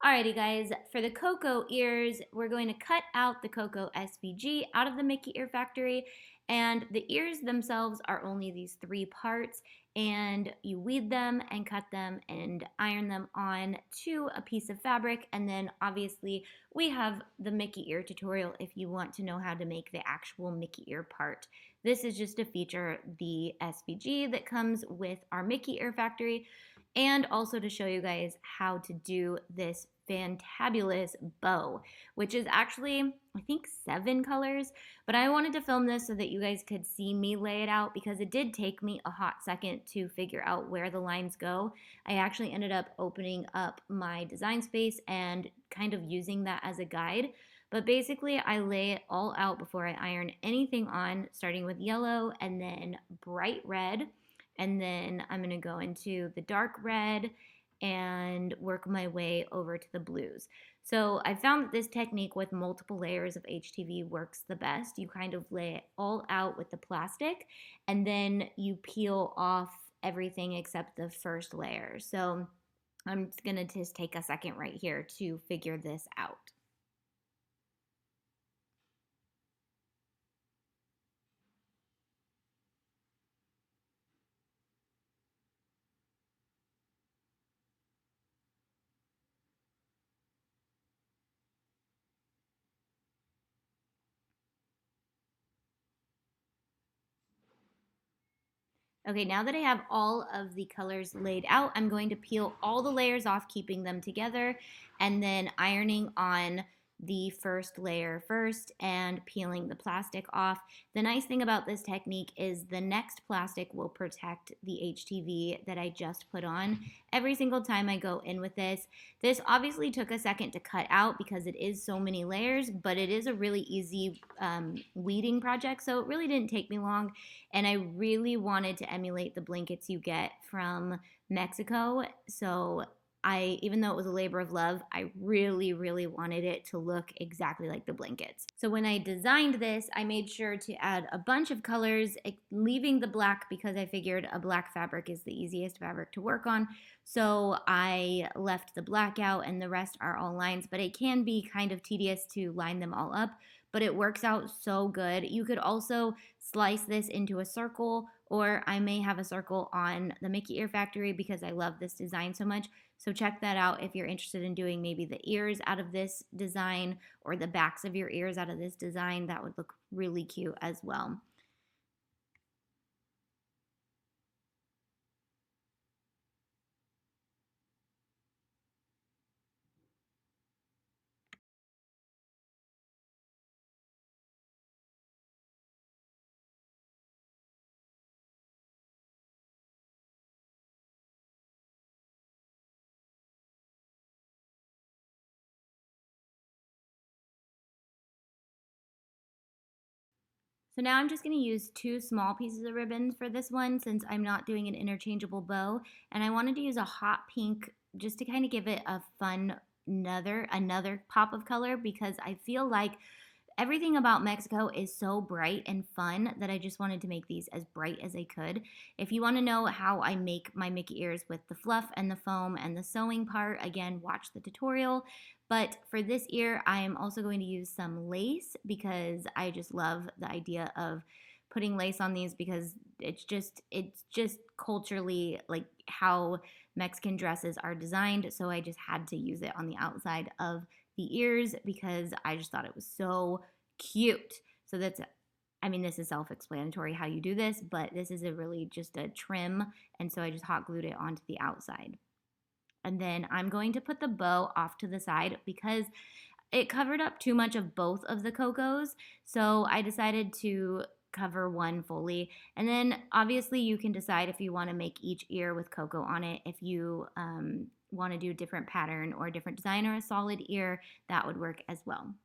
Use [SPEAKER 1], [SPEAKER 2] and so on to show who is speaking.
[SPEAKER 1] Alrighty guys, for the Coco ears, we're going to cut out the Coco SVG out of the Mickey Ear Factory, and the ears themselves are only these three parts, and you weed them and cut them and iron them on to a piece of fabric, and then obviously we have the Mickey ear tutorial if you want to know how to make the actual Mickey ear part. This is just to feature the SVG that comes with our Mickey Ear Factory, and also to show you guys how to do this fantabulous bow, which is actually, I think, 7 colors, but I wanted to film this so that you guys could see me lay it out because it did take me a hot second to figure out where the lines go. I actually ended up opening up my design space and kind of using that as a guide, but basically I lay it all out before I iron anything on, starting with yellow and then bright red, and then I'm going to go into the dark red and work my way over to the blues. So I found that this technique with multiple layers of HTV works the best. You kind of lay it all out with the plastic and then you peel off everything except the first layer. So I'm just going to just take a second right here to figure this out. Okay, now that I have all of the colors laid out, I'm going to peel all the layers off, keeping them together, and then ironing on the first layer first and peeling the plastic off. The nice thing about this technique is the next plastic will protect the HTV that I just put on every single time I go in with this. This obviously took a second to cut out because it is so many layers, but it is a really easy weeding project, so it really didn't take me long, and I really wanted to emulate the blankets you get from Mexico. So even though it was a labor of love, I really, really wanted it to look exactly like the blankets. So when I designed this, I made sure to add a bunch of colors, leaving the black because I figured a black fabric is the easiest fabric to work on. So I left the black out and the rest are all lines, but it can be kind of tedious to line them all up, but it works out so good. You could also slice this into a circle, or I may have a circle on the Mickey Ear Factory because I love this design so much. So check that out if you're interested in doing maybe the ears out of this design or the backs of your ears out of this design. That would look really cute as well. So now I'm just going to use 2 small pieces of ribbon for this one since I'm not doing an interchangeable bow, and I wanted to use a hot pink just to kind of give it a fun another pop of color because I feel like everything about Mexico is so bright and fun that I just wanted to make these as bright as I could. If you want to know how I make my Mickey ears with the fluff and the foam and the sewing part, again, watch the tutorial. But for this ear, I am also going to use some lace because I just love the idea of putting lace on these because it's just culturally like how Mexican dresses are designed. So I just had to use it on the outside of the ears because I just thought it was so cute. So I mean, this is self-explanatory how you do this, but this is a really just a trim, and so I just hot glued it onto the outside. And then I'm going to put the bow off to the side because it covered up too much of both of the Cocos, so I decided to cover one fully. And then obviously you can decide if you want to make each ear with Coco on it. If you want to do a different pattern or a different design or a solid ear, that would work as well.